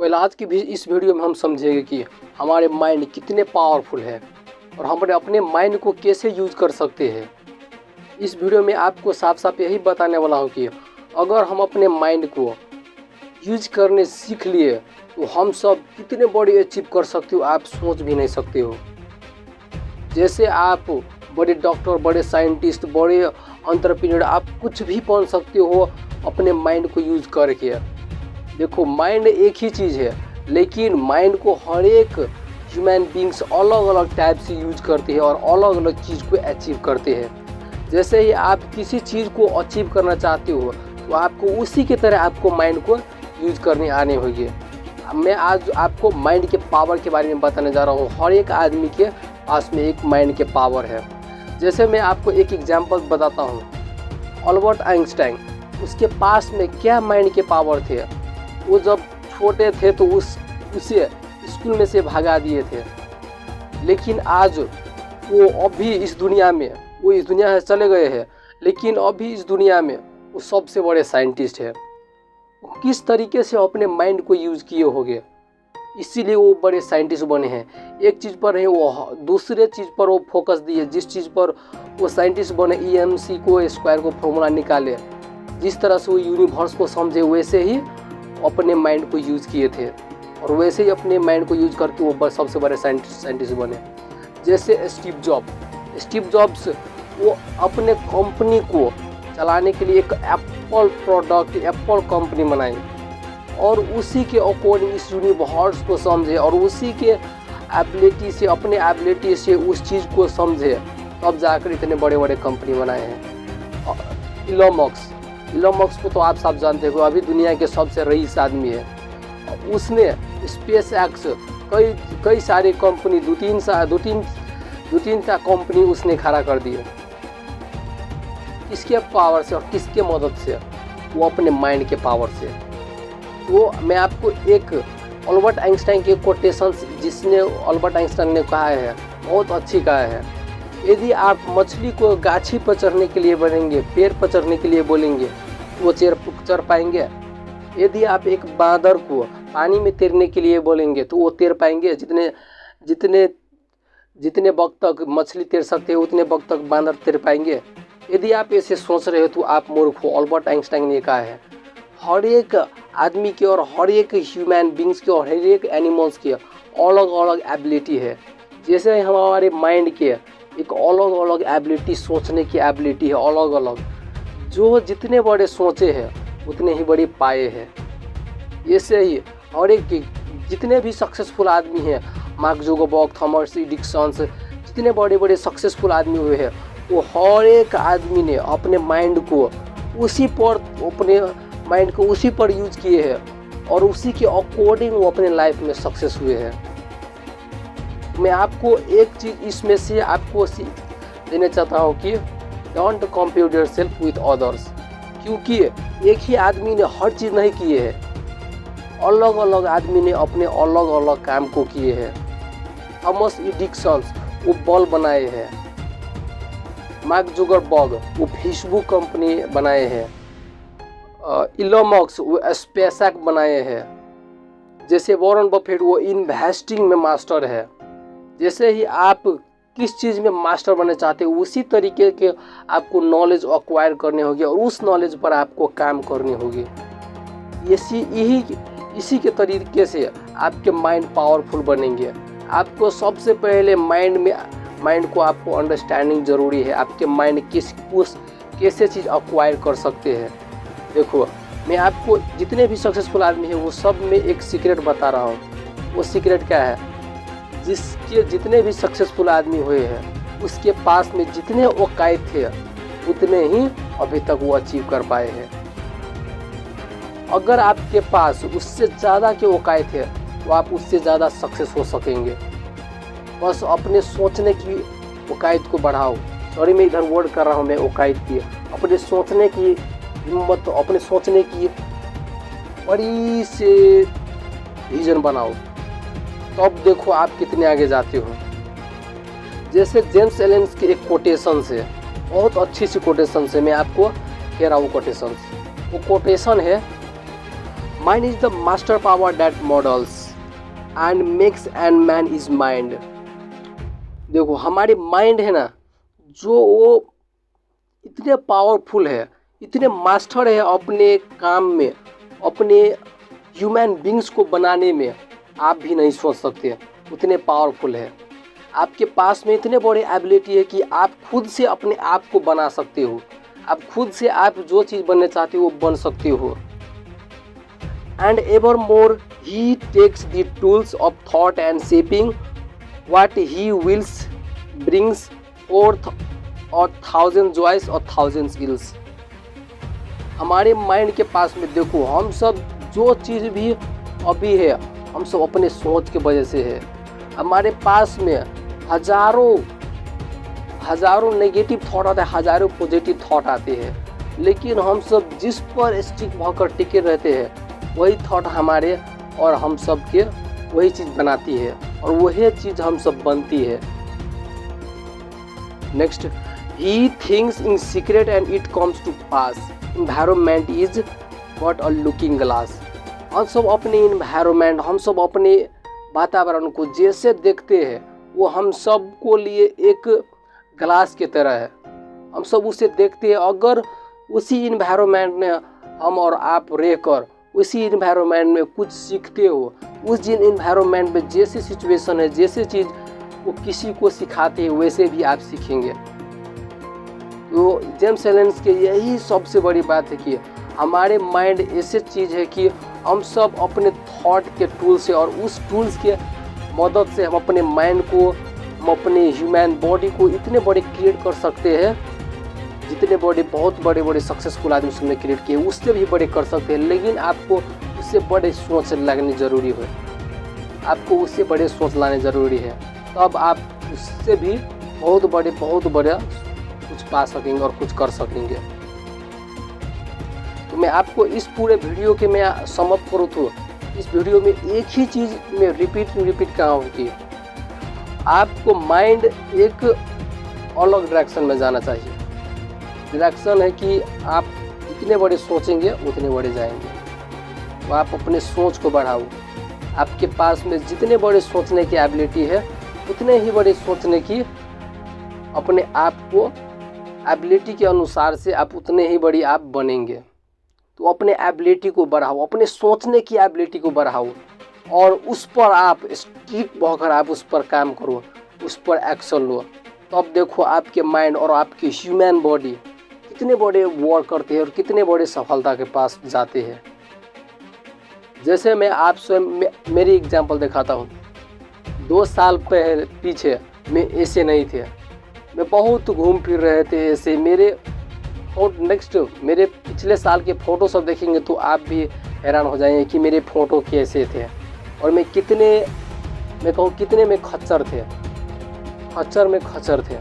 आज की भी इस वीडियो में हम समझेंगे कि हमारे माइंड कितने पावरफुल है और हम अपने माइंड को कैसे यूज कर सकते हैं। इस वीडियो में आपको साफ साफ यही बताने वाला हूँ कि अगर हम अपने माइंड को यूज करने सीख लिए तो हम सब कितने बड़े अचीव कर सकते हो, आप सोच भी नहीं सकते हो। जैसे आप बड़े डॉक्टर, बड़े साइंटिस्ट, बड़े एंटरप्रेन्योर, आप कुछ भी बन सकते हो अपने माइंड को यूज करके। देखो, माइंड एक ही चीज़ है, लेकिन माइंड को हर एक ह्यूमन बींग्स अलग अलग टाइप से यूज करते हैं और अलग अलग चीज़ को अचीव करते हैं। जैसे ही आप किसी चीज़ को अचीव करना चाहते हो तो आपको उसी की तरह आपको माइंड को यूज करने आने होंगे। मैं आज आपको माइंड के पावर के बारे में बताने जा रहा हूँ। हर एक आदमी के पास में एक माइंड के पावर है। जैसे मैं आपको एक एग्जांपल बताता हूँ। अल्बर्ट आइंस्टाइन, उसके पास में क्या माइंड के पावर थे। वो जब छोटे थे तो उसे स्कूल में से भगा दिए थे, लेकिन आज वो अभी इस दुनिया में, वो इस दुनिया से चले गए हैं, लेकिन अभी इस दुनिया में वो सबसे बड़े साइंटिस्ट है। किस तरीके से अपने माइंड को यूज किए होंगे, इसीलिए वो बड़े साइंटिस्ट बने हैं। एक चीज़ पर है, वो दूसरे चीज़ पर वो फोकस दिए। जिस चीज़ पर वो साइंटिस्ट बने, EMC को स्क्वायर को फॉर्मूला निकाले, जिस तरह से वो यूनिवर्स को समझे, वैसे ही अपने माइंड को यूज किए थे और वैसे ही अपने माइंड को यूज करके वो सबसे बड़े साइंटिस्ट बने। जैसे स्टीव जॉब्स, वो अपने कंपनी को चलाने के लिए एक एप्पल कंपनी बनाई और उसी के अकॉर्डिंग इस यूनिवर्स को समझे और उसी के एबिलिटी से, अपने एबिलिटी से उस चीज़ को समझे, तब जाकर इतने बड़े बड़े कंपनी बनाए हैं। इलॉन मस्क को तो आप सब जानते हो, अभी दुनिया के सबसे रईस आदमी है। उसने स्पेस एक्स, कई सारी कंपनी, दो तीन कंपनी उसने खड़ा कर दिए। किसके पावर से और किसके मदद से? वो अपने माइंड के पावर से। वो मैं आपको एक अल्बर्ट आइंस्टाइन के कोटेशंस, जिसने अल्बर्ट आइंस्टाइन ने कहा है, बहुत अच्छी कहा है। यदि आप मछली को गाछी पर चढ़ने के लिए बोलेंगे, पेड़ पर चढ़ने के लिए बोलेंगे, वो चढ़ पाएंगे। यदि आप एक बांदर को पानी में तैरने के लिए बोलेंगे तो वो तैर पाएंगे। जितने वक्त तक मछली तैर सकते हैं उतने वक्त तक बांदर तैर पाएंगे। यदि आप ऐसे सोच रहे हो तो आप मूर्ख हो। अल्बर्ट आइंस्टाइन ने कहा है, हर एक आदमी के और हर एक ह्यूमन बींग्स के और हर एक एनिमल्स के अलग अलग एबिलिटी है। जैसे हमारे माइंड के एक अलग अलग एबिलिटी, सोचने की एबिलिटी है अलग अलग। जो जितने बड़े सोचे हैं उतने ही बड़े पाए हैं। ऐसे ही और एक जितने भी सक्सेसफुल आदमी हैं, मार्क जुकरबर्ग, थॉमस एडिसन, जितने बड़े बड़े सक्सेसफुल आदमी हुए हैं, वो हर एक आदमी ने अपने माइंड को उसी पर यूज किए हैं और उसी के अकॉर्डिंग वो अपने लाइफ में सक्सेस हुए हैं। मैं आपको एक चीज़ इसमें से आपको सीख देना चाहता हूँ कि don't compare yourself with others, क्योंकि एक ही आदमी ने हर चीज़ नहीं किए है। अलग अलग आदमी ने अपने अलग अलग काम को किए हैं। थॉमस एडिसन, वो बल्ब बनाए हैं। मार्क जुकरबर्ग, वो फेसबुक कंपनी बनाए हैं। इलॉन मस्क, वो स्पेसएक्स बनाए हैं। जैसे वॉरेन बफेट, वो इन्वेस्टिंग में मास्टर है। जैसे ही आप किस चीज़ में मास्टर बनना चाहते हो, उसी तरीके के आपको नॉलेज एक्वायर करने होगी और उस नॉलेज पर आपको काम करनी होगी। इसी के तरीके से आपके माइंड पावरफुल बनेंगे। आपको सबसे पहले माइंड को आपको अंडरस्टैंडिंग ज़रूरी है। आपके माइंड कैसे चीज़ एक्वायर कर सकते हैं। देखो, मैं आपको जितने भी सक्सेसफुल आदमी हैं वो सब में एक सीक्रेट बता रहा हूँ। वो सीक्रेट क्या है? जिसके जितने भी सक्सेसफुल आदमी हुए हैं, उसके पास में जितने औकात थे उतने ही अभी तक वो अचीव कर पाए हैं। अगर आपके पास उससे ज़्यादा के औकात है तो आप उससे ज़्यादा सक्सेस हो सकेंगे। बस अपने सोचने की औकात को बढ़ाओ। सॉरी, मैं इधर वर्ड कर रहा हूँ, मैं औकात की। अपने सोचने की हिम्मत, अपने सोचने की बड़ी से विजन बनाओ, तब देखो आप कितने आगे जाते हो। जैसे जेम्स एलन के एक कोटेशन से, बहुत अच्छी सी कोटेशन से मैं आपको कह रहा हूँ। वो कोटेशन है, mind is the master power that models and makes and man is mind. देखो हमारी माइंड है ना, जो वो इतने पावरफुल है, इतने मास्टर है अपने काम में, अपने ह्यूमन बींग्स को बनाने में, आप भी नहीं सोच सकते, उतने पावरफुल है। आपके पास में इतने बड़े एबिलिटी है कि आप खुद से अपने आप को बना सकते हो, आप खुद से आप जो चीज़ बनना चाहते हो वो बन सकते हो। And ever more he takes the tools of thought and shaping what he wills brings forth और 1000 जॉयस और 1000 स्किल्स। हमारे माइंड के पास में देखो, हम सब जो चीज़ भी अभी है, हम सब अपने सोच के वजह से है। हमारे पास में हजारों नेगेटिव थॉट आते हैं, हजारों पॉजिटिव थॉट आते हैं, लेकिन हम सब जिस पर स्टिक होकर टिके रहते हैं वही थॉट हमारे और हम सब के वही चीज़ बनाती है और वही चीज़ हम सब बनती है। Next, he thinks in secret and it comes to pass. Environment is but a looking glass. हम सब अपने इन्वायरमेंट, हम सब अपने वातावरण को जैसे देखते हैं वो हम सब को लिए एक ग्लास की तरह है। हम सब उसे देखते हैं। अगर उसी इन्वायरमेंट में हम और आप रहकर उसी इन्वायरमेंट में कुछ सीखते हो, उस इन्वायरमेंट में जैसी सिचुएशन है, जैसे चीज़ वो किसी को सिखाते हैं वैसे भी आप सीखेंगे। तो जेम्स एलेन के यही सबसे बड़ी बात है कि हमारे माइंड ऐसे चीज़ है कि हम सब अपने थॉट के टूल से और उस टूल्स के मदद से हम अपने माइंड को, हम अपने ह्यूमन बॉडी को इतने बड़े क्रिएट कर सकते हैं, जितने बड़े बहुत बड़े सक्सेसफुल आदमी उसने क्रिएट किए उससे भी बड़े कर सकते हैं। लेकिन आपको उससे बड़े सोच लगानी ज़रूरी है, आपको उससे बड़े सोच लाने ज़रूरी है, तब आप उससे भी बहुत बड़े कुछ पा सकेंगे और कुछ कर सकेंगे। तो मैं आपको इस पूरे वीडियो के मैं समअप करूँ तो इस वीडियो में एक ही चीज़ मैं रिपीट कहा हूँ कि आपको माइंड एक अलग डायरेक्शन में जाना चाहिए। डायरेक्शन है कि आप जितने बड़े सोचेंगे उतने बड़े जाएंगे। तो आप अपने सोच को बढ़ाओ। आपके पास में जितने बड़े सोचने की एबिलिटी है उतने ही बड़े सोचने की अपने आप को एबिलिटी के अनुसार से आप उतने ही बड़ी आप बनेंगे। तो अपने एबिलिटी को बढ़ाओ, अपने सोचने की एबिलिटी को बढ़ाओ और उस पर आप स्ट्रिक्ट होकर आप उस पर काम करो, उस पर एक्शन लो। तो अब देखो आपके माइंड और आपकी ह्यूमन बॉडी कितने बड़े वर्क करते हैं और कितने बड़े सफलता के पास जाते हैं। जैसे मैं आपसे मेरी एग्जांपल दिखाता हूँ। 2 साल पीछे मैं ऐसे नहीं थे, मैं बहुत घूम फिर रहे थे ऐसे। मेरे पिछले साल के फ़ोटो सब देखेंगे तो आप भी हैरान हो जाएंगे कि मेरे फ़ोटो कैसे थे और मैं कितने में खच्चर थे।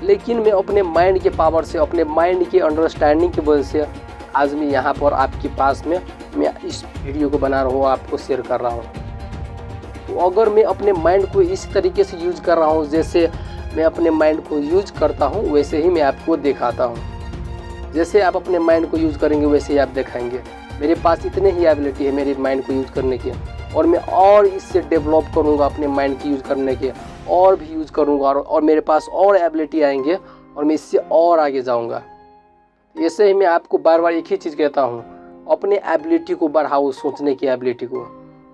लेकिन मैं अपने माइंड के पावर से, अपने माइंड के अंडरस्टैंडिंग की वजह से आज मैं यहाँ पर आपके पास में मैं इस वीडियो को बना रहा हूँ, आपको शेयर कर रहा हूँ। तो अगर मैं अपने माइंड को इस तरीके से यूज़ कर रहा हूँ, जैसे मैं अपने माइंड को यूज करता हूँ वैसे ही मैं आपको दिखाता हूँ। जैसे आप अपने माइंड को यूज़ करेंगे वैसे ही आप दिखाएंगे। मेरे पास इतने ही एबिलिटी है मेरे माइंड को यूज़ करने की और मैं और इससे डेवलप करूँगा अपने माइंड की यूज़ करने के, और भी यूज़ करूँगा और मेरे पास और एबिलिटी आएंगे और मैं इससे और आगे जाऊँगा। ऐसे ही मैं आपको बार बार एक ही चीज़ कहता हूँ, अपने एबिलिटी को बढ़ाओ, सोचने की एबिलिटी को।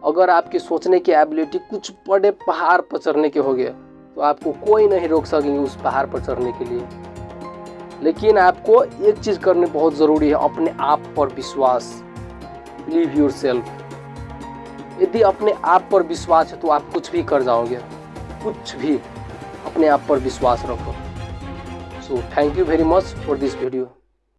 अगर आपकी सोचने की एबिलिटी कुछ बड़े पहाड़ पर चढ़ने के हो गए तो आपको कोई नहीं रोक सकेंगे उस पहाड़ पर चढ़ने के लिए। लेकिन आपको एक चीज़ करनी बहुत ज़रूरी है, अपने आप पर विश्वास। Believe yourself. यदि अपने आप पर विश्वास है तो आप कुछ भी कर जाओगे, कुछ भी। अपने आप पर विश्वास रखो। So thank you very much for this video.